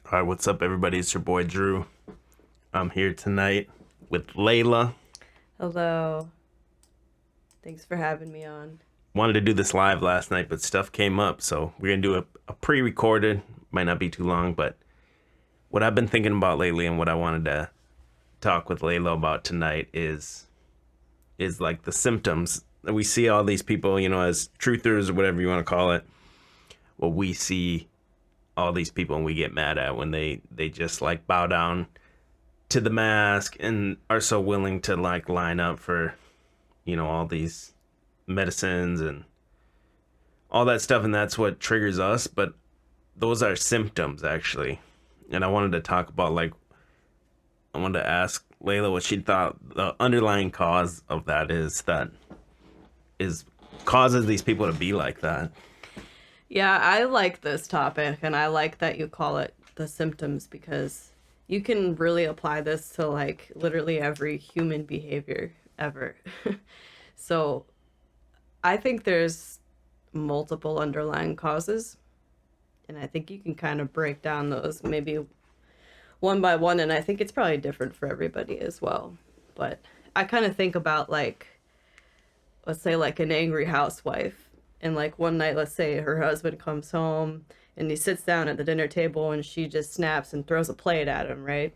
All right, what's up, everybody? It's your boy Drew. I'm here tonight with Laila. Hello. Thanks for having me on. Wanted to do this live last night, but stuff came up, so we're gonna do a pre-recorded. Might not be too long, but what I've been thinking about lately and what I wanted to talk with Laila about tonight is like the symptoms. We see all these people, as truthers or whatever you want to call it. Well, we see all these people and we get mad at when they just like bow down to the mask and are so willing to like line up for all these medicines and all that stuff, and that's what triggers us. But those are symptoms, actually. And I wanted to talk about, like, I wanted to ask Laila what she thought the underlying cause of that is causes these people to be like that. Yeah, I like this topic, and I like that you call it the symptoms, because you can really apply this to like literally every human behavior ever. So I think there's multiple underlying causes, and I think you can kind of break down those maybe one by one, and I think it's probably different for everybody as well. But I kind of think about, like, let's say like an angry housewife, and like one night, let's say her husband comes home and he sits down at the dinner table and she just snaps and throws a plate at him, right?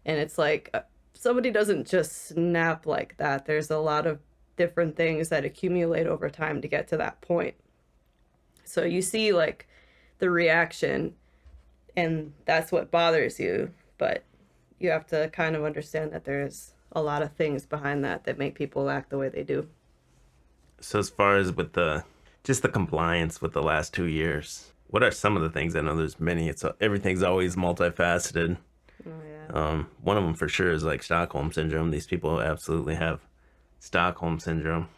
And it's like, somebody doesn't just snap like that. There's a lot of different things that accumulate over time to get to that point. So you see like the reaction, and that's what bothers you, but you have to kind of understand that there's a lot of things behind that that make people act the way they do. So as far as with just the compliance with the last 2 years, what are some of the things? I know there's many. Everything's always multifaceted. Oh, yeah. One of them for sure is like Stockholm syndrome. These people absolutely have Stockholm syndrome.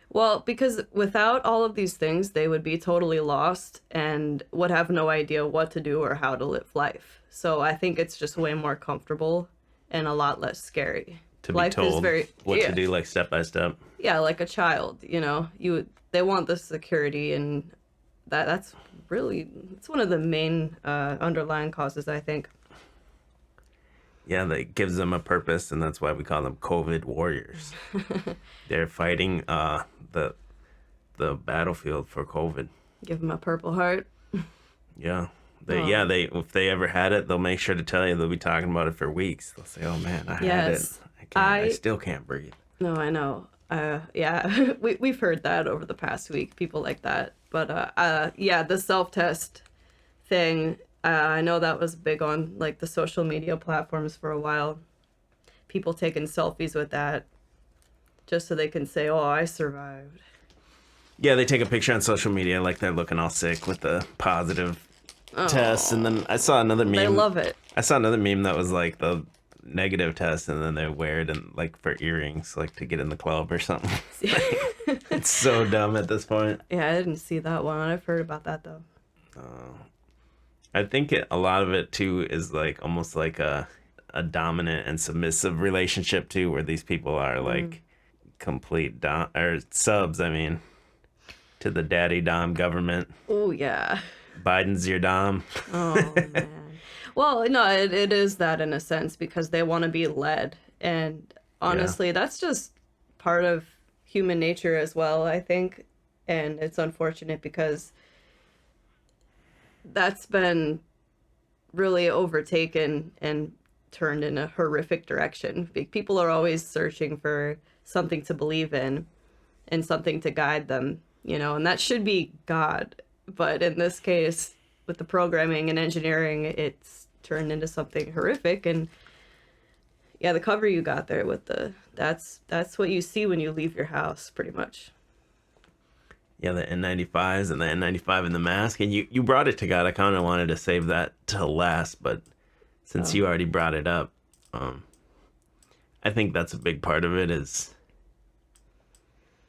Well, because without all of these things, they would be totally lost and would have no idea what to do or how to live life. So I think it's just way more comfortable and a lot less scary. To be Life is told what to do, like step by step. Yeah, like a child, they want the security, and that's really, it's one of the main underlying causes, I think. Yeah, that gives them a purpose, and that's why we call them COVID warriors. They're fighting the battlefield for COVID. Give them a purple heart. Yeah. They if they ever had it, they'll make sure to tell you. They'll be talking about it for weeks. They'll say, "Oh man, I had it. I still can't breathe." No, I know. Yeah, we've heard that over the past week. People like that, but yeah, the self-test thing. I know that was big on like the social media platforms for a while. People taking selfies with that just so they can say, "Oh, I survived." Yeah, they take a picture on social media like they're looking all sick with the positive test, and then I saw another meme. They love it. I saw another meme that was like the negative test, and then they wear it like for earrings, like to get in the club or something. It's so dumb at this point. Yeah, I didn't see that one. I've heard about that though. I think a lot of it too is like almost like a dominant and submissive relationship too, where these people are like complete or subs. I mean, to the daddy dom government. Oh yeah. Biden's your dom. Oh man. Well, no, it is that in a sense, because they want to be led, and honestly, that's just part of human nature as well, I think, and it's unfortunate because that's been really overtaken and turned in a horrific direction. People are always searching for something to believe in and something to guide them, and that should be God. But in this case, with the programming and engineering, it's turned into something horrific. And yeah, the cover you got there with that's what you see when you leave your house, pretty much. Yeah, the N95s and the N95 and the mask. And you brought it to God. I kind of wanted to save that till last, but since you already brought it up, I think that's a big part of it, is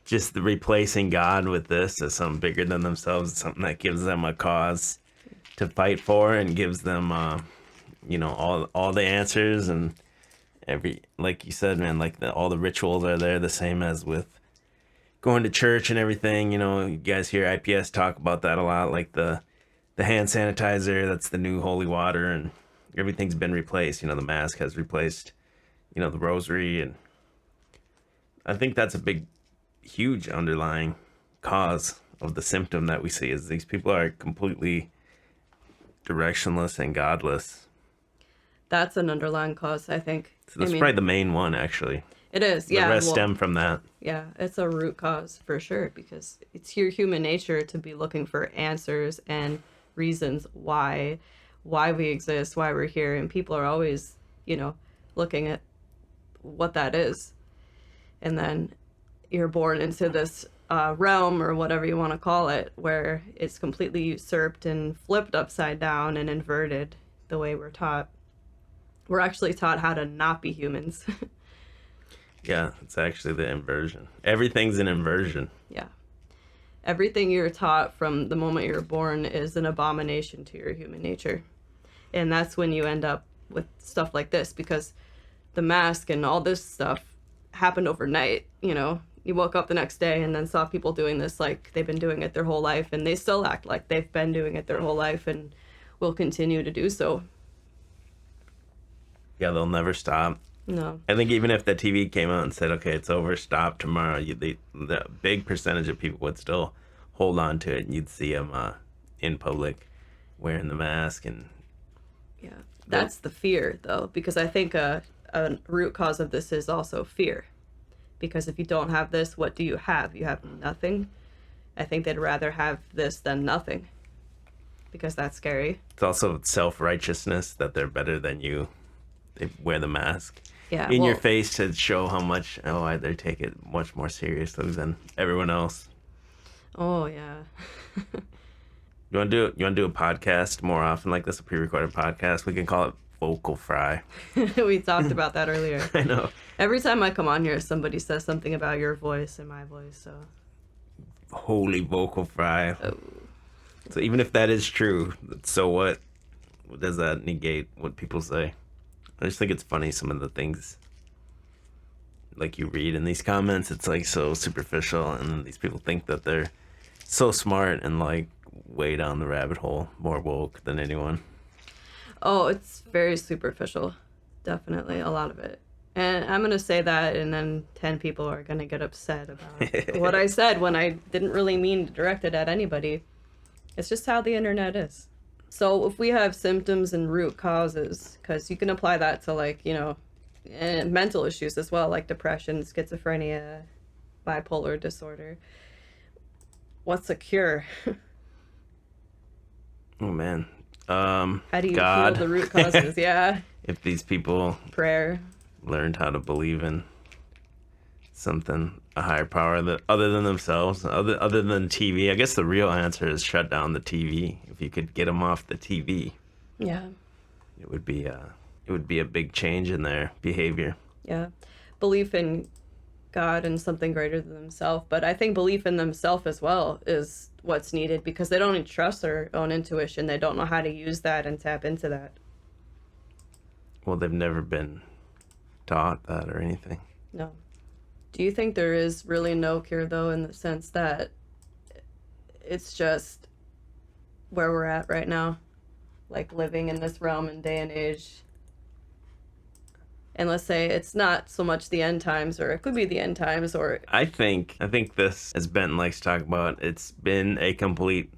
just the replacing God with this as something bigger than themselves, something that gives them a cause to fight for and gives them, all the answers, and like you said, man, like all the rituals are there, the same as with going to church and everything. You guys hear IPS talk about that a lot, like the the hand sanitizer, that's the new holy water, and everything's been replaced. The mask has replaced, the rosary, and I think that's a big, huge underlying cause of the symptom that we see is these people are completely directionless and godless. That's an underlying cause, I think. So that's probably the main one, actually. It is, yeah. The rest stem from that. Yeah, it's a root cause for sure, because it's your human nature to be looking for answers and reasons why we exist, why we're here, and people are always, looking at what that is. And then you're born into this realm, or whatever you want to call it, where it's completely usurped and flipped upside down and inverted the way we're taught. We're actually taught how to not be humans. Yeah, it's actually the inversion. Everything's an inversion. Yeah. Everything you're taught from the moment you're born is an abomination to your human nature. And that's when you end up with stuff like this, because the mask and all this stuff happened overnight. You woke up the next day and then saw people doing this like they've been doing it their whole life, and they still act like they've been doing it their whole life and will continue to do so. Yeah, they'll never stop. No. I think even if the TV came out and said, okay, it's over, stop tomorrow, the big percentage of people would still hold on to it, and you'd see them in public wearing the mask. And yeah, that's the fear, though, because I think a root cause of this is also fear. Because if you don't have this, what do you have? You have nothing. I think they'd rather have this than nothing, because that's scary. It's also self-righteousness that they're better than you. They wear the mask. Yeah, in your face to show how much, they take it much more seriously than everyone else. Oh, yeah. You want to do a podcast more often like this, a pre-recorded podcast? We can call it Vocal Fry. We talked about that earlier. I know. Every time I come on here, somebody says something about your voice and my voice, so. Holy Vocal Fry. Oh. So even if that is true, so what? What does that negate what people say? I just think it's funny, some of the things like you read in these comments. It's like so superficial, and these people think that they're so smart and like way down the rabbit hole, more woke than anyone. Oh, it's very superficial. Definitely, a lot of it. And I'm going to say that, and then 10 people are going to get upset about what I said when I didn't really mean to direct it at anybody. It's just how the internet is. So if we have symptoms and root causes, because you can apply that to mental issues as well, like depression, schizophrenia, bipolar disorder. What's a cure? Oh man. How do you God. heal the root causes? Yeah. If these people Prayer. Learned how to believe in something, a higher power that other than themselves, other than TV. I guess the real answer is shut down the TV. If you could get them off the TV, yeah, it would be a big change in their behavior. Yeah, belief in God and something greater than themselves. But I think belief in themselves as well is what's needed, because they don't even trust their own intuition. They don't know how to use that and tap into that. Well, they've never been taught that or anything. No. Do you think there is really no cure, though, in the sense that it's just where we're at right now, like living in this realm and day and age? And let's say it's not so much the end times, or it could be the end times, or... I think this, as Ben likes to talk about, it's been a complete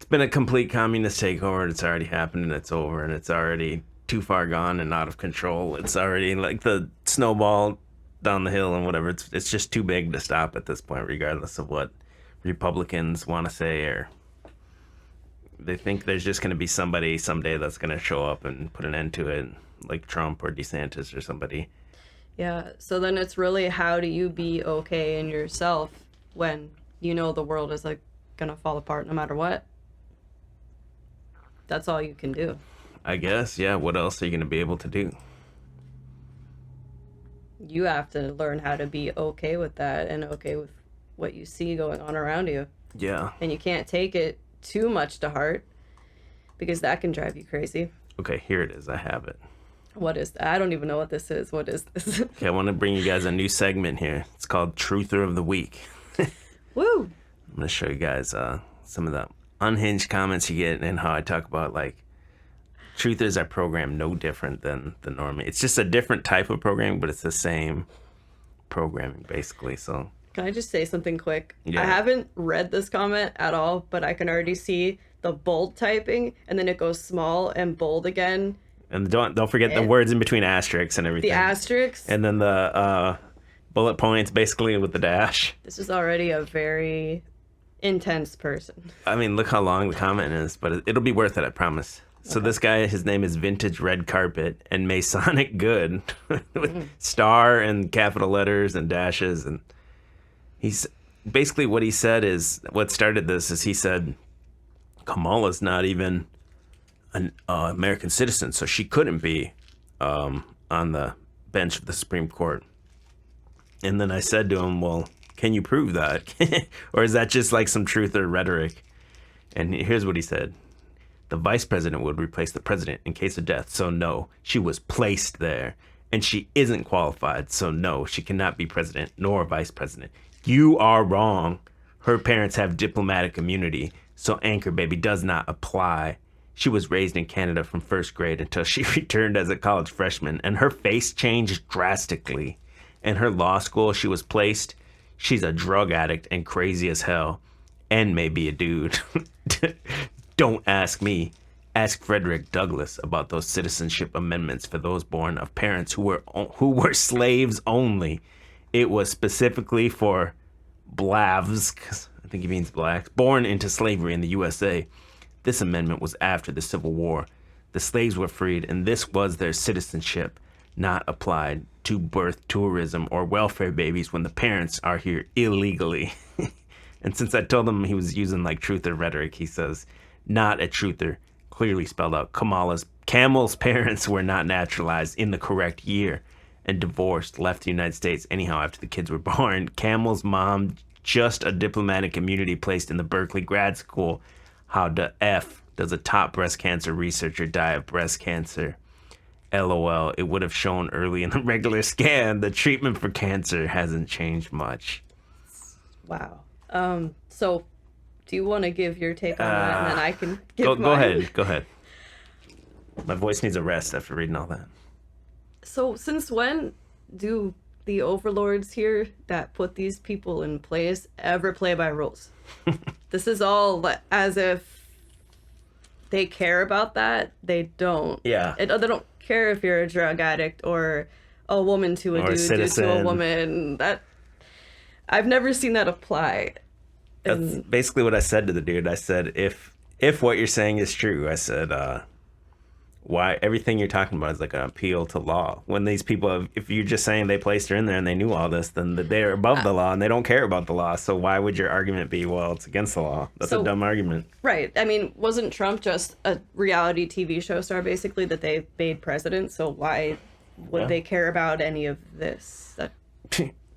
communist takeover, and it's already happened, and it's over, and it's already too far gone and out of control. It's already like the snowball down the hill and whatever. It's just too big to stop at this point, regardless of what Republicans want to say, or they think there's just going to be somebody someday that's going to show up and put an end to it, like Trump or DeSantis or somebody. Yeah, so then it's really, how do you be okay in yourself when you know the world is like gonna fall apart no matter what? That's all you can do. I guess, yeah. What else are you gonna be able to do? You have to learn how to be okay with that and okay with what you see going on around you. Yeah. And you can't take it too much to heart, because that can drive you crazy. Okay, here it is. I have it. What is that? I don't even know what this is. What is this? Okay, I want to bring you guys a new segment here. It's called Truther of the Week. Woo! I'm going to show you guys some of the unhinged comments you get and how I talk about like truthers are programmed no different than the normie. It's just a different type of programming, but it's the same programming basically. So Can I just say something quick? Yeah. I haven't read this comment at all, but I can already see the bold typing, and then it goes small and bold again. and don't forget the words in between asterisks and everything. The asterisks. And then the bullet points basically with the dash. This is already a very intense person. I mean, look how long the comment is, but it'll be worth it, I promise. So this guy, his name is Vintage Red Carpet and Masonic Good with star and capital letters and dashes. And he's basically what he said is what started this is he said, Kamala's not even an American citizen, so she couldn't be on the bench of the Supreme Court. And then I said to him, well, can you prove that? Or is that just like some truth or rhetoric? And here's what he said. The vice president would replace the president in case of death. So no, she was placed there. And she isn't qualified. So no, she cannot be president nor vice president. You are wrong. Her parents have diplomatic immunity. So Anchor Baby does not apply. She was raised in Canada from first grade until she returned as a college freshman. And her face changed drastically. In her law school, she was placed. She's a drug addict and crazy as hell. And maybe a dude. Don't ask me. Ask Frederick Douglass about those citizenship amendments for those born of parents who were slaves only. It was specifically for blavs, 'cause I think he means blacks, born into slavery in the USA. This amendment was after the Civil War. The slaves were freed, and this was their citizenship, not applied to birth tourism or welfare babies when the parents are here illegally. And since I told him he was using like truther rhetoric, he says, not a truther, clearly spelled out. Camel's parents were not naturalized in the correct year and divorced, left the United States anyhow after the kids were born. Camel's mom, just a diplomatic immunity placed in the Berkeley grad school. How the F does a top breast cancer researcher die of breast cancer? LOL, it would have shown early in the regular scan. The treatment for cancer hasn't changed much. Wow. So do you want to give your take on that, and then I can give Go mine? Go ahead. My voice needs a rest after reading all that. So since when do the overlords here that put these people in place ever play by rules? This is all as if they care about that. They don't. Yeah. They don't care if you're a drug addict or a woman to a Or a dude citizen. to a woman. That I've never seen that apply. That's basically what I said to the dude. I said, if what you're saying is true, I said, why everything you're talking about is like an appeal to law. When these people, if you're just saying they placed her in there and they knew all this, then they're above the law and they don't care about the law. So why would your argument be, well, it's against the law? That's a dumb argument. Right. I mean, wasn't Trump just a reality TV show star, basically, that they made president? So why would they care about any of this?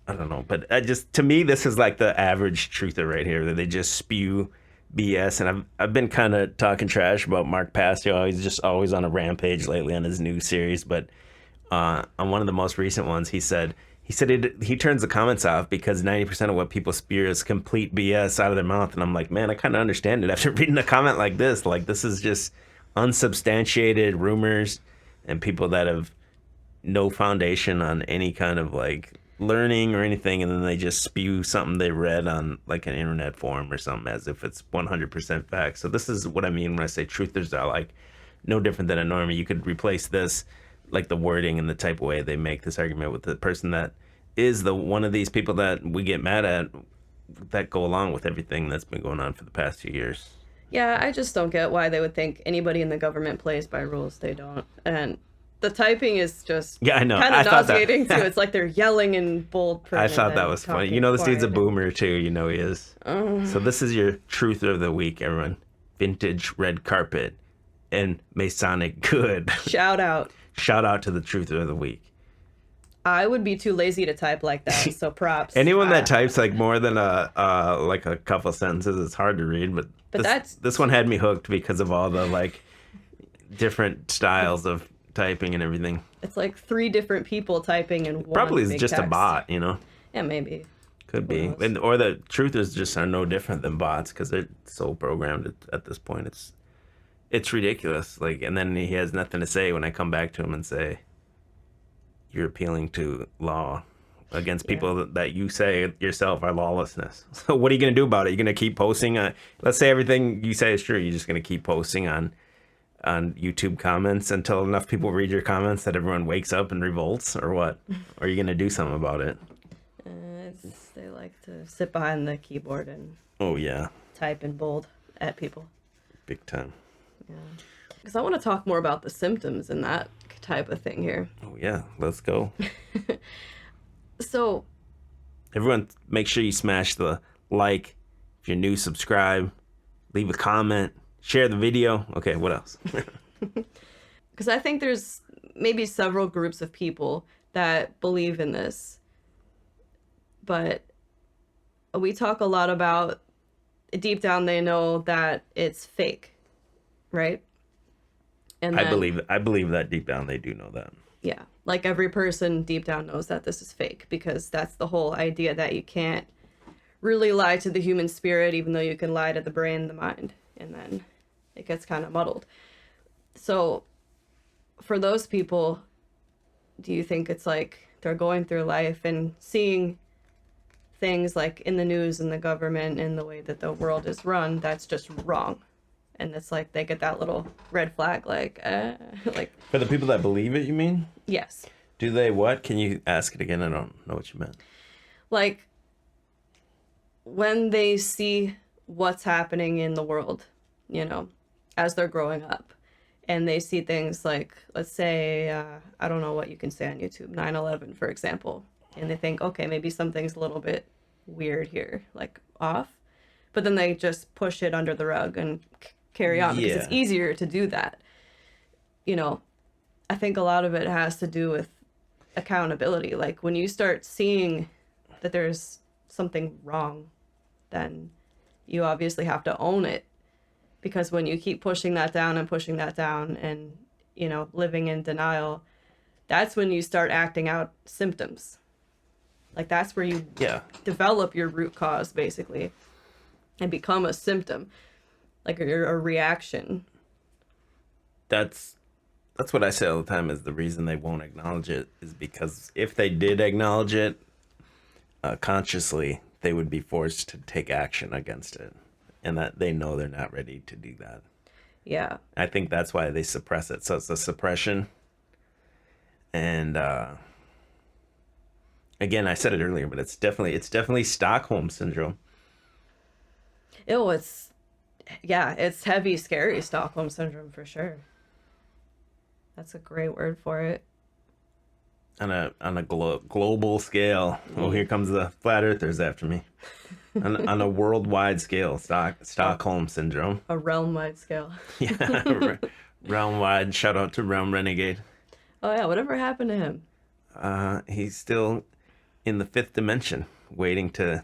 I don't know, but to me, this is like the average truther right here, that they just spew BS. And I've been kind of talking trash about Mark Pastio. He's just always on a rampage lately on his new series. But on one of the most recent ones, he said he turns the comments off because 90% of what people spew is complete BS out of their mouth. And I'm like, man, I kind of understand it after reading a comment like this. Like, this is just unsubstantiated rumors and people that have no foundation on any kind of like learning or anything, and then they just spew something they read on like an internet forum or something as if it's 100% fact. So this is what I mean when I say truthers are like no different than a normie. You could replace this, like the wording and the type of way they make this argument, with the person that is one of these people that we get mad at that go along with everything that's been going on for the past few years. Yeah, I just don't get why they would think anybody in the government plays by rules. They don't. And the typing is just I know. kind I of thought that- nauseating, too. It's like they're yelling in bold print. I thought that was funny. You know, this dude's a boomer too. You know he is. So this is your truth of the week, everyone. Vintage Red Carpet and Masonic Good. Shout out. Shout out to the truth of the week. I would be too lazy to type like that, so props. Anyone that types like more than like a couple sentences, it's hard to read. But this one had me hooked because of all the like different styles of typing and everything. It's like 3 different people typing in one. Probably is big just text. a bot, you know. Yeah, maybe. Could Who be, knows? and or the truthers just are no different than bots because they're so programmed at this point. It's ridiculous. Like, and then he has nothing to say when I come back to him and say, "You're appealing to law against Yeah. people that you say yourself are lawlessness." So what are you gonna do about it? You're gonna keep posting on. Let's say everything you say is true. You're just gonna keep posting on YouTube comments until enough people read your comments that everyone wakes up and revolts, or what? Or are you gonna do something about it? They like to sit behind the keyboard and Oh yeah, type in bold at people. big time. Yeah. Because I want to talk more about the symptoms and that type of thing here. Oh yeah, let's go. So, Everyone, make sure you smash the like. If you're new, subscribe, leave a comment, share the video. Okay, what else? because I think there's maybe several groups of people that believe in this, but we talk a lot about deep down they know that it's fake, right? And I then, believe that deep down they do know that. yeah, like every person deep down knows that this is fake because that's the whole idea that you can't really lie to the human spirit, even though you can lie to the brain, the mind, and then it gets kind of muddled. So, for those people, do you think it's like they're going through life and seeing things like in the news and the government and the way that the world is run that's just wrong? And it's like they get that little red flag, like, like, For the people that believe it, you mean? yes. Do they what? Can you ask it again? I don't know what you meant. Like, when they see what's happening in the world, you know, as they're growing up, and they see things like, let's say, I don't know what you can say on YouTube, 9/11, for example, and they think, okay, maybe something's a little bit weird here, like off, but then they just push it under the rug and carry on because it's Yeah. easier to do that. You know, I think a lot of it has to do with accountability. Like when you start seeing that there's something wrong, then you obviously have to own it. Because when you keep pushing that down and, you know, living in denial, that's when you start acting out symptoms. Like that's where you Yeah. develop your root cause, basically, and become a symptom, like a reaction. That's what I say all the time is the reason they won't acknowledge it is because if they did acknowledge it consciously, they would be forced to take action against it. And that they know they're not ready to do that. Yeah. I think that's why they suppress it. So it's the suppression. And again, I said it earlier, but it's definitely Stockholm syndrome. Ew, it's heavy, scary Stockholm syndrome for sure. That's a great word for it. On a global scale. Oh, here comes the flat earthers after me. on a worldwide scale, Stockholm syndrome. A realm-wide scale. Yeah, realm wide. Shout out to Realm Renegade. Oh yeah, whatever happened to him? He's still in the fifth dimension, waiting to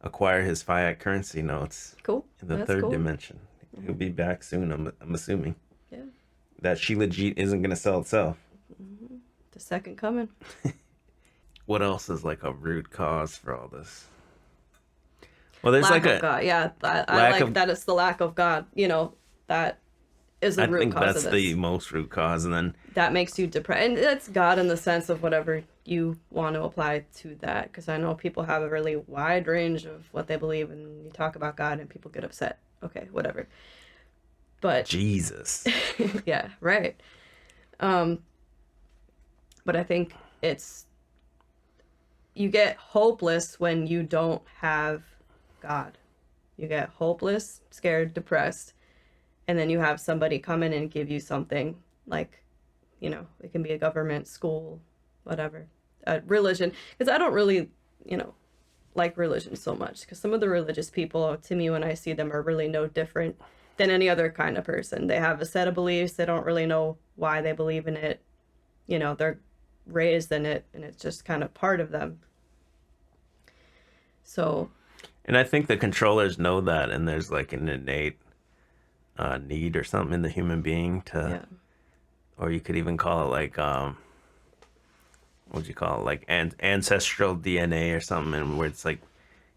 acquire his fiat currency notes. Cool. In the That's third cool. dimension. He'll be back soon. I'm assuming. Yeah. That Sheila Jeet isn't gonna sell itself. The second coming. What else is like a root cause for all this? Well, there's Lack like of a God. Yeah, I lack like of- that. It's the lack of God. You know, that is the I root think cause that's of this. the most root cause, and then That makes you depressed, and it's God in the sense of whatever you want to apply to that. Because I know people have a really wide range of what they believe, and you talk about God, and people get upset. Okay, whatever. But Jesus. yeah, right. But I think it's you get hopeless when you don't have God. You get hopeless, scared, depressed, and then you have somebody come in and give you something like, you know, it can be a government, school, whatever, religion. Because I don't really, you know, like religion so much. Because some of the religious people, to me, when I see them, are really no different than any other kind of person. They have a set of beliefs. They don't really know why they believe in it. You know, they're raised in it, and it's just kind of part of them. So, And I think the controllers know that, and there's like an innate need or something in the human being to, yeah. or you could even call it like, what would you call it? Like ancestral DNA or something, and where it's like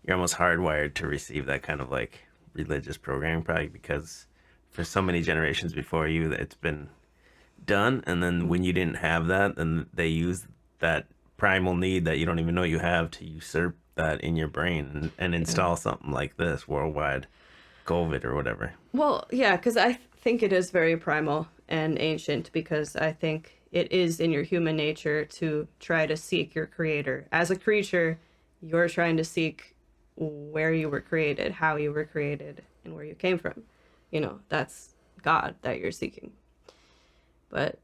you're almost hardwired to receive that kind of like religious programming, probably because for so many generations before you, it's been done. And then when you didn't have that, then they use that primal need that you don't even know you have to usurp that in your brain and install something like this worldwide COVID or whatever. Well, yeah, because I think it is very primal and ancient because I think it is in your human nature to try to seek your creator. As a creature, you're trying to seek where you were created, how you were created, and where you came from. You know, that's God that you're seeking. But,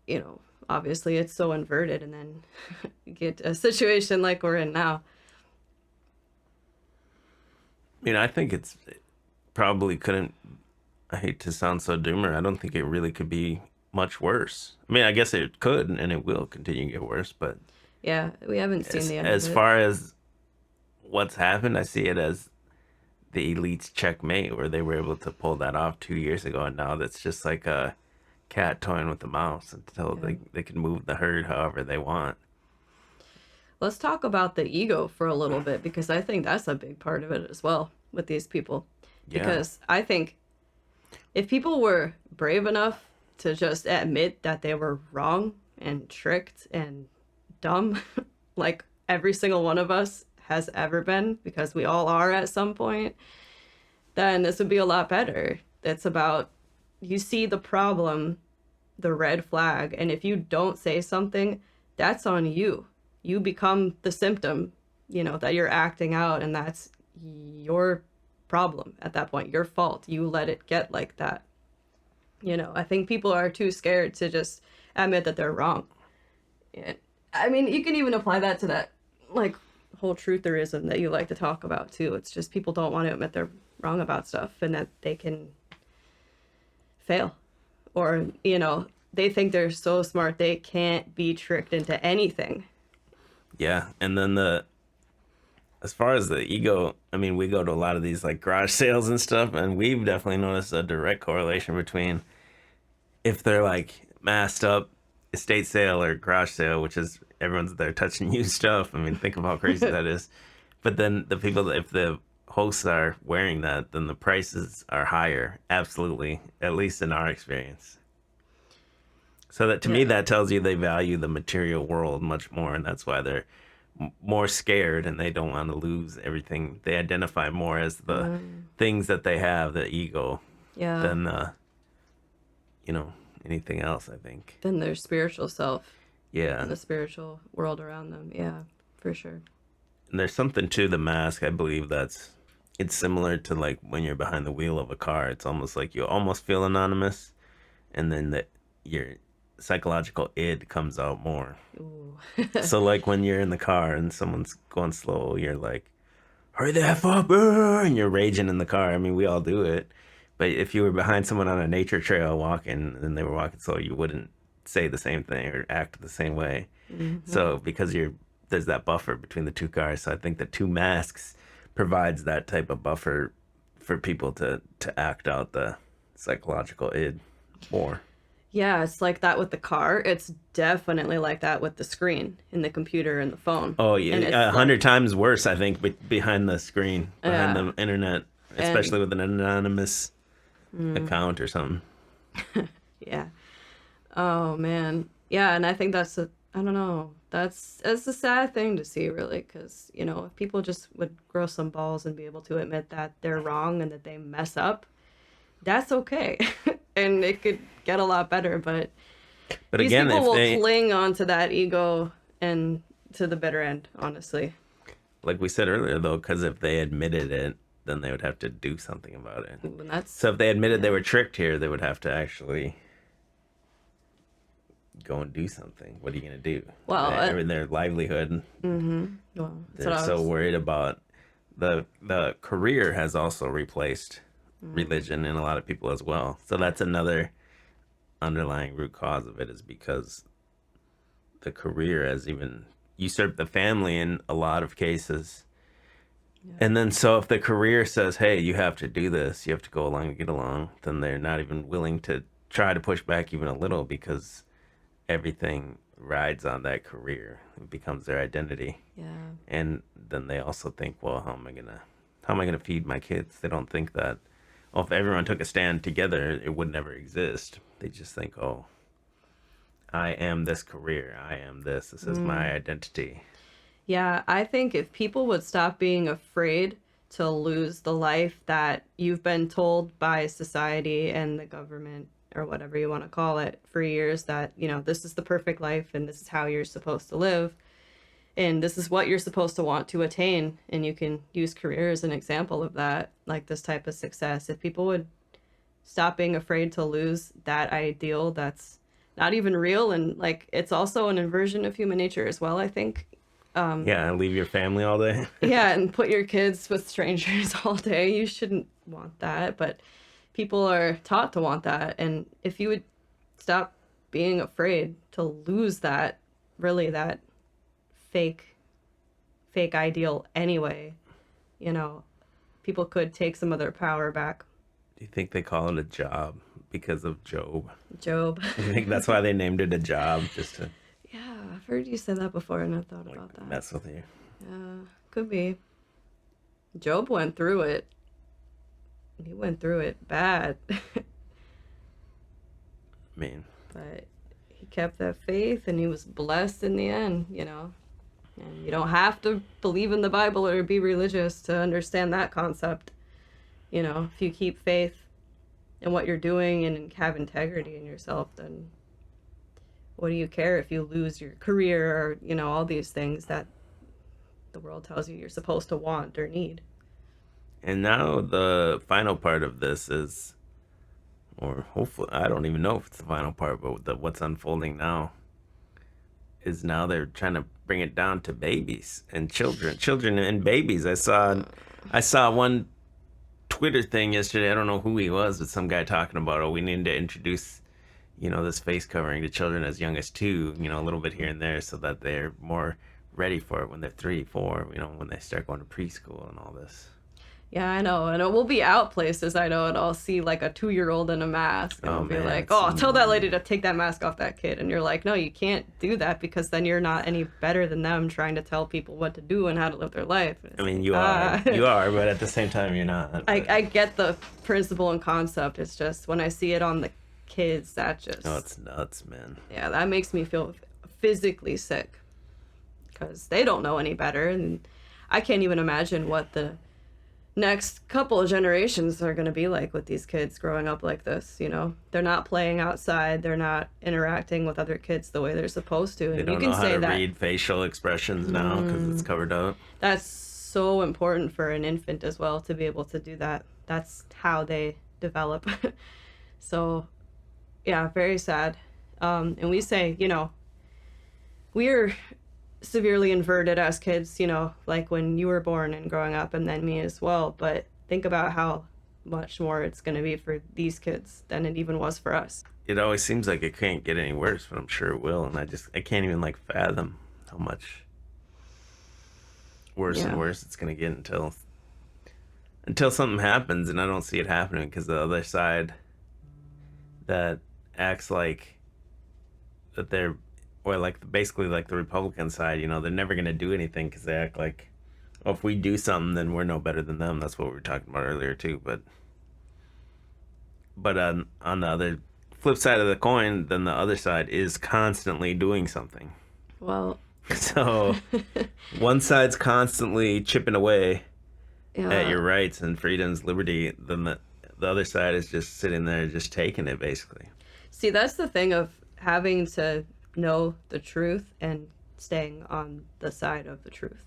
you know, obviously it's so inverted, and then you get a situation like we're in now. I think it probably couldn't. I hate to sound so doomer. I don't think it really could be much worse. I mean, I guess it could, and it will continue to get worse. But Yeah, we haven't seen the end as of it. far as what's happened, I see it as the elites checkmate, where they were able to pull that off 2 years ago, and now that's just like a cat toying with the mouse until they can move the herd however they want. Let's talk about the ego for a little bit because I think that's a big part of it as well with these people. Yeah. Because I think if people were brave enough to just admit that they were wrong and tricked and dumb, like every single one of us has ever been, because we all are at some point, then this would be a lot better. It's about, you see the problem, the red flag, and if you don't say something, that's on you. You become the symptom, you know, that you're acting out, and that's your problem at that point, your fault. You let it get like that. You know, I think people are too scared to just admit that they're wrong. And, I mean, you can even apply that to that, like, whole trutherism that you like to talk about, too. It's just people don't want to admit they're wrong about stuff and that they can fail. Or, you know, they think they're so smart they can't be tricked into anything. Yeah, and then as far as the ego, I mean, we go to a lot of these like garage sales and stuff, and we've definitely noticed a direct correlation between if they're like masked up estate sale or garage sale, which is everyone's there touching used stuff. I mean, think of how crazy that is. But then the people that, if the hosts are wearing that, then the prices are higher. Absolutely, at least in our experience. So that to me, that tells you they value the material world much more, and that's why they're more scared and they don't want to lose everything. They identify more as the things that they have, the ego, than anything else. I think than their spiritual self. Yeah, and the spiritual world around them. Yeah, for sure. And there's something to the mask, I believe, it's similar to like when you're behind the wheel of a car. It's almost like you almost feel anonymous, and then your psychological id comes out more. Ooh. So like when you're in the car and someone's going slow, you're like, hurry the F up, and you're raging in the car. I mean, we all do it. But if you were behind someone on a nature trail walking and they were walking slow, you wouldn't say the same thing or act the same way. Mm-hmm. So because there's that buffer between the two cars. So I think the two masks provides that type of buffer for people to act out the psychological id more. Yeah, it's like that with the car. It's definitely like that with the screen in the computer and the phone. Oh, yeah, 100 times worse, I think, behind the screen, behind the internet, especially with an anonymous account or something. Yeah. Oh, man. Yeah, and I think I don't know. That's a sad thing to see, really, because, you know, if people just would grow some balls and be able to admit that they're wrong and that they mess up, that's okay. And it could get a lot better, but these again, people will cling onto that ego and to the bitter end, honestly. Like we said earlier, though, because if they admitted it, then they would have to do something about it. So if they admitted they were tricked here, they would have to actually go and do something. What are you going to do? Well, their livelihood. Mm-hmm. Well, they're so worried about the career has also replaced religion in a lot of people as well. So that's another underlying root cause of it, is because the career has even usurped the family in a lot of cases. Yeah. And then so if the career says, hey, you have to do this, you have to go along and get along, then they're not even willing to try to push back even a little, because everything rides on that career. It becomes their identity. Yeah. And then they also think, well, how am I gonna feed my kids? They don't think that, oh, if everyone took a stand together, it would never exist. They just think, oh, I am this career. I am this. This is my identity. Yeah, I think if people would stop being afraid to lose the life that you've been told by society and the government or whatever you want to call it for years, that, this is the perfect life and this is how you're supposed to live and this is what you're supposed to want to attain. And you can use career as an example of that, like this type of success. If people would stop being afraid to lose that ideal that's not even real, and like it's also an inversion of human nature as well, I think. Yeah, and leave your family all day. Yeah, and put your kids with strangers all day. You shouldn't want that, but people are taught to want that. And if you would stop being afraid to lose that, really that fake ideal anyway, people could take some of their power back. Do you think they call it a job because of Job? Job. You think that's why they named it a job, just to Yeah, I've heard you say that before and I've thought about that. mess with you? Yeah, could be. Job went through it. He went through it bad. I mean, But he kept that faith and he was blessed in the end, And you don't have to believe in the Bible or be religious to understand that concept. If you keep faith in what you're doing and have integrity in yourself, then what do you care if you lose your career or, all these things that the world tells you you're supposed to want or need. and now the final part of this is, or hopefully, I don't even know if it's the final part, but what's unfolding now is now they're trying to bring it down to babies and children and babies. I saw one Twitter thing yesterday. I don't know who he was, but some guy talking about, oh, we need to introduce, this face covering to children as young as 2, a little bit here and there, so that they're more ready for it when they're 3, 4, when they start going to preschool and all this. Yeah, I know. And it will be out places, I know, and I'll see like a 2-year-old in a mask. And Oh, I'll be man, like, it's- oh, tell that lady to take that mask off that kid. And you're like, no, you can't do that because then you're not any better than them trying to tell people what to do and how to live their life. I mean, you are, but at the same time, you're not. I get the principle and concept. It's just when I see it on the kids, that just... Oh, it's nuts, man. Yeah, that makes me feel physically sick because they don't know any better. And I can't even imagine what the next couple of generations are going to be like with these kids growing up like this. They're not playing outside. They're not interacting with other kids the way they're supposed to. And They don't you can know how say to that read facial expressions now because it's covered up. that's so important for an infant as well, to be able to do that. That's how they develop. So yeah, very sad. And we say, we're severely inverted as kids, like when you were born and growing up, and then me as well. But think about how much more it's going to be for these kids than it even was for us. It always seems like it can't get any worse, but I'm sure it will. And I can't even fathom how much worse and worse it's going to get until something happens. And I don't see it happening because the other side that acts like that they're, or basically the Republican side, they're never going to do anything because they act like, oh, if we do something, then we're no better than them. That's what we were talking about earlier too. But on the other flip side of the coin, then the other side is constantly doing something. Well, So one side's constantly chipping away yeah. at your rights and freedoms, liberty. Then the other side is just sitting there, just taking it, basically. See, that's the thing of having to know the truth and staying on the side of the truth.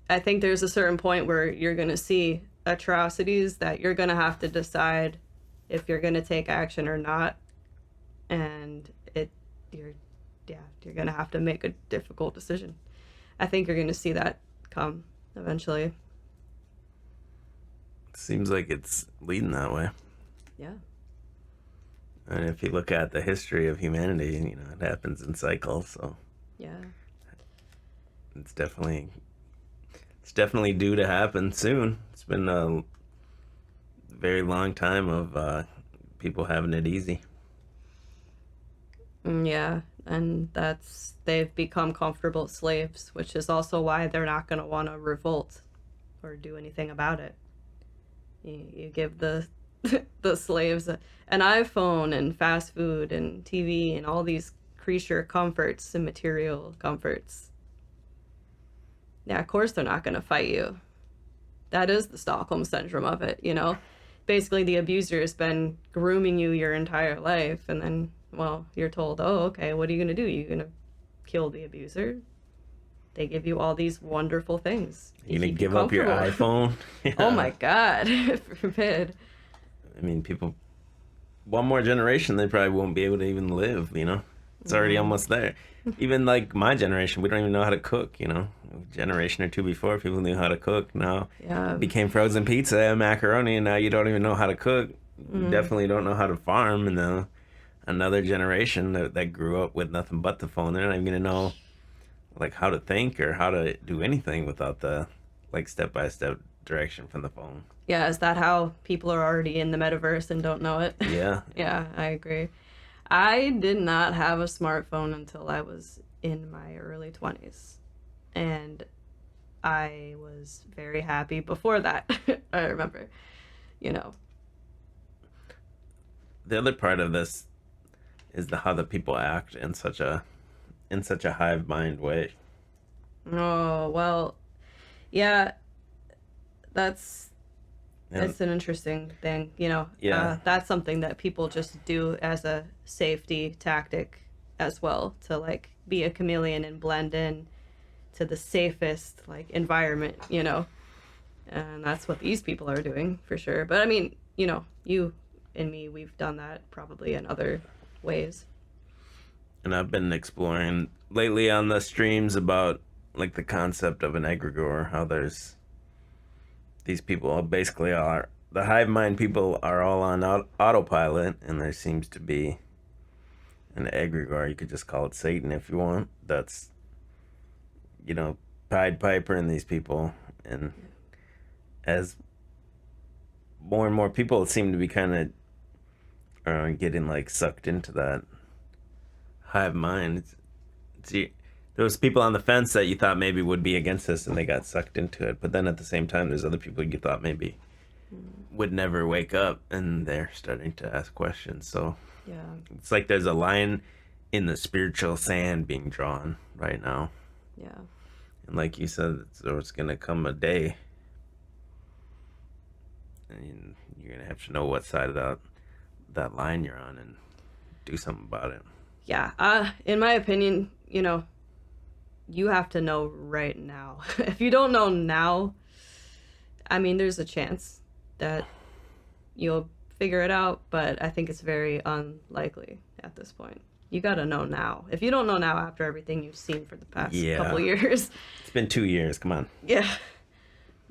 I think there's a certain point where you're going to see atrocities that you're going to have to decide if you're going to take action or not. And you're going to have to make a difficult decision. I think you're going to see that come eventually. Seems like it's leading that way. Yeah. And if you look at the history of humanity, it happens in cycles. So Yeah. it's definitely due to happen soon. It's been a very long time of people having it easy. Yeah. And they've become comfortable slaves, which is also why they're not going to want to revolt or do anything about it. You give the the slaves an iPhone and fast food and TV and all these creature comforts and material comforts. Yeah, of course they're not going to fight you. That is the Stockholm syndrome of it, you know? Basically, the abuser has been grooming you your entire life, and then, well, you're told, oh, okay, what are you going to do? You're going to kill the abuser? They give you all these wonderful things. You're going to give up your iPhone? Yeah. Oh my God, forbid. I mean, people, one more generation, they probably won't be able to even live, you know? It's already almost there. Even like my generation, we don't even know how to cook, you know? A generation or two before, people knew how to cook. Now it became frozen pizza and macaroni, and now you don't even know how to cook. You definitely don't know how to farm. And then another generation that grew up with nothing but the phone, they're not even going to know like how to think or how to do anything without the like step-by-step direction from the phone. Yeah, is that how people are already in the metaverse and don't know it? Yeah. Yeah, I agree. I did not have a smartphone until I was in my early 20s. And I was very happy before that. I remember, you know. The other part of this is how the people act in such a hive mind way. Oh, well, yeah, that's it's an interesting thing, you know. Yeah. That's something that people just do as a safety tactic as well, to like be a chameleon and blend in to the safest like environment, you know. And that's what these people are doing for sure. But I mean, you know, you and me, we've done that probably in other ways. And I've been exploring lately on the streams about like the concept of an egregore, how there's these people basically are the hive mind people are all on autopilot, and there seems to be an egregore. You could just call it Satan if you want. That's, you know, Pied Piper and these people. And as more and more people seem to be kind of getting like sucked into that hive mind. There was people on the fence that you thought maybe would be against this, and they got sucked into it. But then at the same time, there's other people you thought maybe would never wake up, and they're starting to ask questions. So yeah, it's like there's a line in the spiritual sand being drawn right now. Yeah. And like you said, it's going to come a day, and you're going to have to know what side of that line you're on and do something about it. Yeah. In my opinion, you know, you have to know right now. If you don't know now, I mean, there's a chance that you'll figure it out, but I think it's very unlikely at this point. You gotta know now. If you don't know now after everything you've seen for the past couple years. It's been 2 years, come on. Yeah.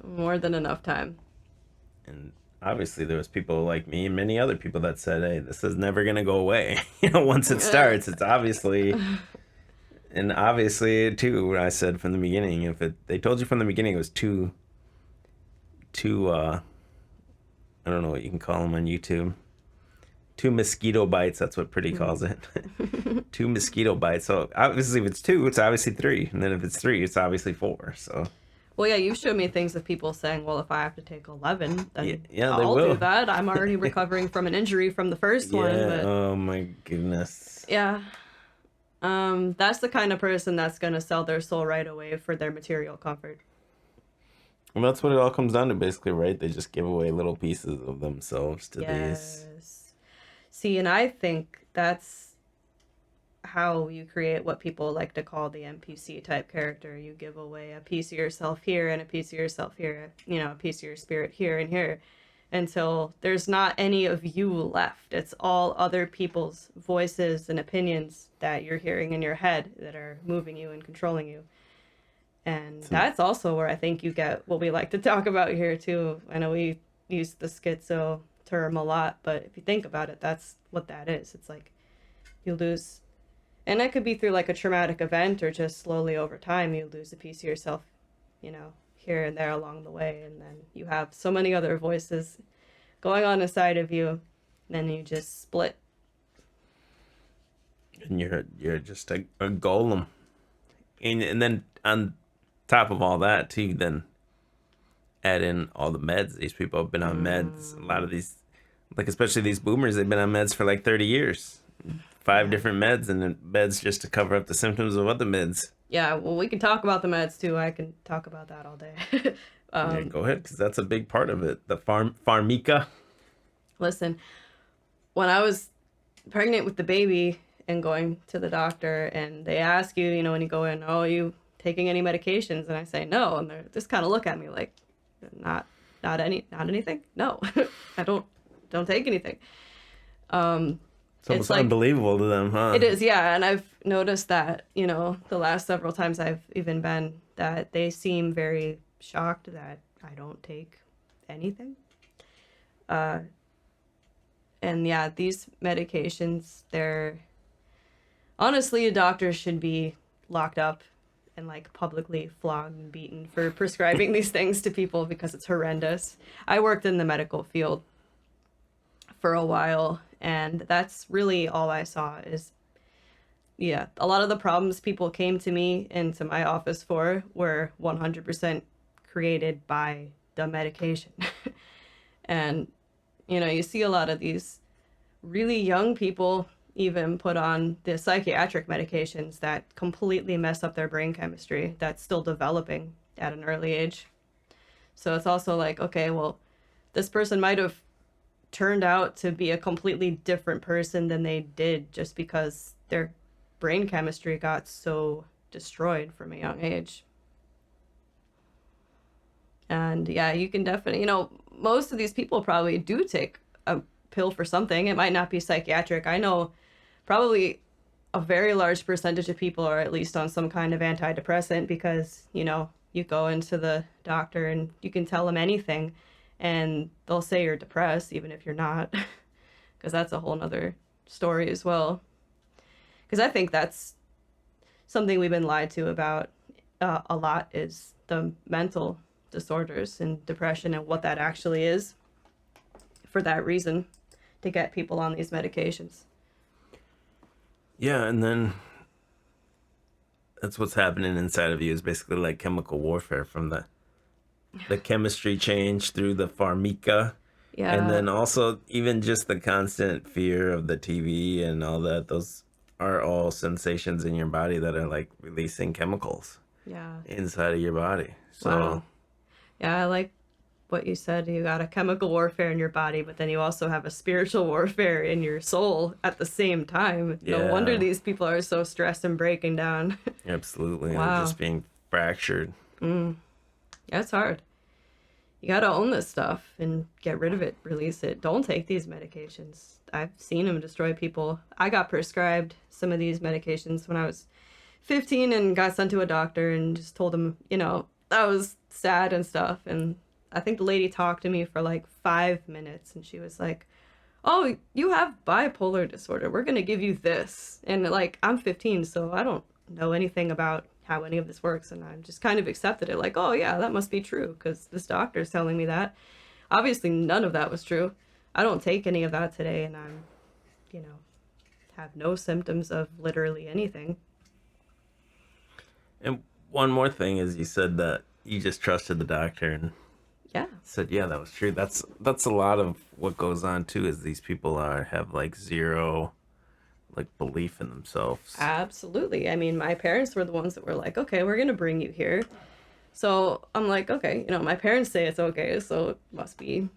More than enough time. And obviously there was people like me and many other people that said, hey, this is never gonna go away. You know, once it starts, it's obviously... And obviously, too, I said from the beginning, they told you from the beginning it was two I don't know what you can call them on YouTube. 2 mosquito bites, that's what Pretty calls it. 2 mosquito bites. So obviously if it's 2, it's obviously 3. And then if it's 3, it's obviously 4. So well, yeah, you showed me things of people saying, well, if I have to take 11, then I'll do that. I'm already recovering from an injury from the first one. But... oh my goodness. Yeah. That's the kind of person that's going to sell their soul right away for their material comfort. Well, that's what it all comes down to, basically, right? They just give away little pieces of themselves to these. See, and I think that's how you create what people like to call the NPC type character. You give away a piece of yourself here and a piece of yourself here, you know, a piece of your spirit here and here, until there's not any of you left. It's all other people's voices and opinions that you're hearing in your head that are moving you and controlling you. And that's also where I think you get what we like to talk about here too. I know we use the schizo term a lot, but if you think about it, that's what that is. It's like you lose, and that could be through like a traumatic event or just slowly over time, you lose a piece of yourself, you know, here and there along the way. And then you have so many other voices going on inside of you, and then you just split. And you're just a golem. And then on top of all that too, then add in all the meds. These people have been on meds. A lot of these, like especially these boomers, they've been on meds for like 30 years. Five Yeah. different meds, and then meds just to cover up the symptoms of other meds. Yeah, well, we can talk about the meds too. I can talk about that all day. Yeah, go ahead, because that's a big part of it. The pharmica. Listen, when I was pregnant with the baby and going to the doctor, and they ask you, you know, when you go in, oh, are you taking any medications? And I say no, and they just kind of look at me like, not anything. No, I don't take anything. It's almost like unbelievable to them, huh? it is, yeah. And I've noticed that, you know, the last several times I've even been, that they seem very shocked that I don't take anything. And yeah, these medications, they're honestly, a doctor should be locked up and like publicly flogged and beaten for prescribing these things to people because it's horrendous. I worked in the medical field for a while, and that's really all I saw is, yeah, a lot of the problems people came to me into my office for were 100% created by the medication. And, you know, you see a lot of these really young people even put on the psychiatric medications that completely mess up their brain chemistry that's still developing at an early age. So it's also like, okay, well, this person might have turned out to be a completely different person than they did just because their brain chemistry got so destroyed from a young age. And yeah, you can definitely, you know, most of these people probably do take a pill for something. It might not be psychiatric. I know probably a very large percentage of people are at least on some kind of antidepressant because, you know, you go into the doctor and you can tell them anything and they'll say you're depressed even if you're not, because that's a whole nother story as well. Because I think that's something we've been lied to about a lot, is the mental disorders and depression and what that actually is, for that reason, to get people on these medications. Yeah, and then that's what's happening inside of you is basically like chemical warfare from the chemistry change through the pharmica. And Yeah. then also even just the constant fear of the TV and all that, those are all sensations in your body that are like releasing chemicals Yeah. inside of your body. So Wow. Yeah, I like what you said. You got a chemical warfare in your body, but then you also have a spiritual warfare in your soul at the same time. No wonder yeah, these people are so stressed and breaking down. absolutely. They're Wow. just being fractured. Yeah, it's hard. You got to own this stuff and get rid of it, release it. Don't take these medications. I've seen them destroy people. I got prescribed some of these medications when I was 15 and got sent to a doctor and just told him, you know, I was sad and stuff. And I think the lady talked to me for like 5 minutes and she was like, oh, you have bipolar disorder. We're going to give you this. And like, I'm 15, so I don't know anything about how any of this works. And I just kind of accepted it like, oh, yeah, that must be true because this doctor's telling me that. Obviously, none of that was true. I don't take any of that today. And I'm, you know, have no symptoms of literally anything. And one more thing is you said that you just trusted the doctor and Yeah. said, yeah, that was true. That's a lot of what goes on too. Is these people have like zero like belief in themselves. Absolutely. I mean, my parents were the ones that were like, okay, we're going to bring you here. So I'm like, okay, you know, my parents say it's okay, so it must be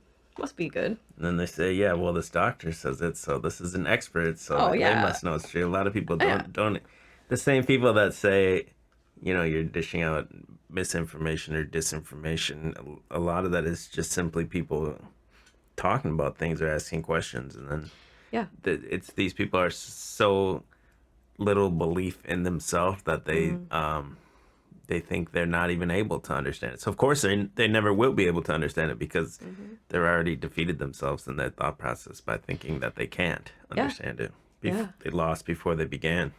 good. And then they say, yeah, well, this doctor says it, so this is an expert, so Oh like, they yeah. must know it's true. A lot of people Yeah. don't. The same people that say, you know, you're dishing out misinformation or disinformation. A lot of that is just simply people talking about things or asking questions, and then Yeah. it's these people are so little belief in themselves that they think they're not even able to understand it. So of course they never will be able to understand it because they're already defeated themselves in their thought process by thinking that they can't Yeah. understand it. Yeah. They lost before they began.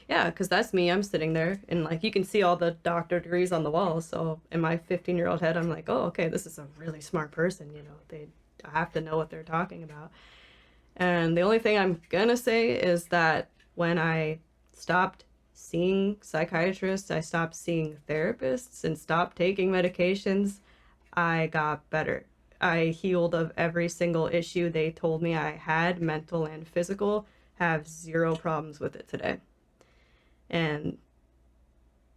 Yeah, because that's me. I'm sitting there and like you can see all the doctor degrees on the wall. So in my 15-year-old head, I'm like, oh, okay, this is a really smart person. You know, they have to know what they're talking about. And the only thing I'm gonna say is that when I stopped seeing psychiatrists, I stopped seeing therapists, and stopped taking medications, I got better. I healed of every single issue they told me I had, mental and physical, have zero problems with it today. And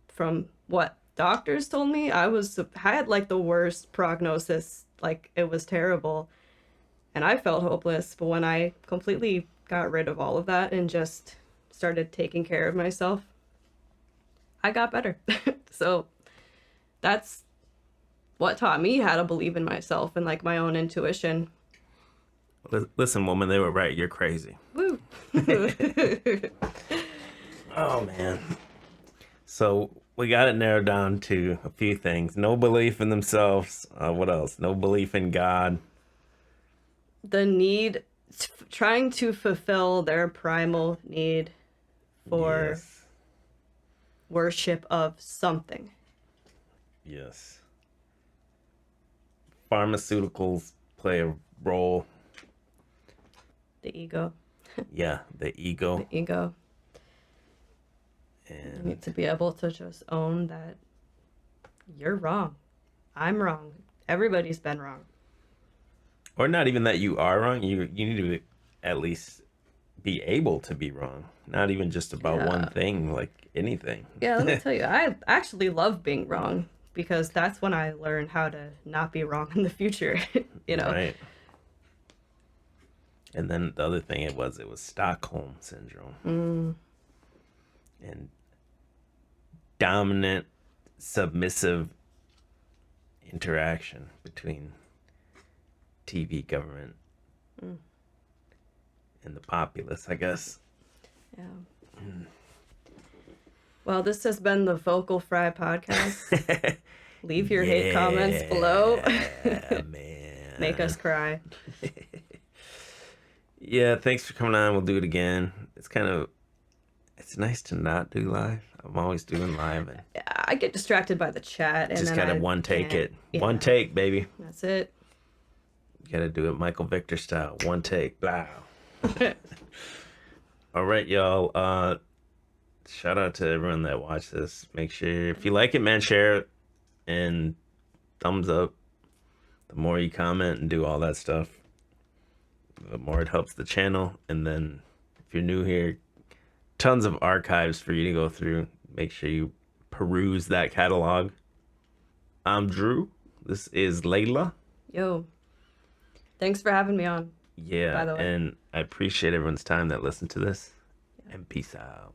from what doctors told me, had like the worst prognosis, like it was terrible, and I felt hopeless. But when I completely got rid of all of that and just started taking care of myself, I got better. So that's what taught me how to believe in myself and like my own intuition. Listen, woman, they were right. You're crazy. Woo. Oh, man. So we got it narrowed down to a few things. No belief in themselves. What else? No belief in God. The need, trying to fulfill their primal need for Yes. worship of something. Yes. Pharmaceuticals play a role. The ego. Yeah, the ego. The ego. You And need to be able to just own that you're wrong. I'm wrong. Everybody's been wrong. or not even that you are wrong. You need to at least be able to be wrong. Not even just about one thing, like anything. Yeah, let me tell you, I actually love being wrong because that's when I learn how to not be wrong in the future, you know? Right. And then the other thing it was Stockholm syndrome. And dominant, submissive interaction between TV, government, and the populace, I guess. Yeah. Well, this has been the Vocal Fry podcast. Leave your hate comments below. Man. Make us cry. Yeah, thanks for coming on. We'll do it again. It's nice to not do live. I'm always doing live. And I get distracted by the chat. And just then gotta I one take can't. it. Yeah. One take, baby. That's it. You gotta do it Michael Victor style. One take. Blah. All right, y'all. Shout out to everyone that watched this. Make sure, if you like it, man, share it and thumbs up. The more you comment and do all that stuff, the more it helps the channel. And then if you're new here, tons of archives for you to go through. Make sure you peruse that catalog. I'm Drew. This is Laila. Yo. Thanks for having me on. Yeah, by the way. and I appreciate everyone's time that listened to this. And peace out.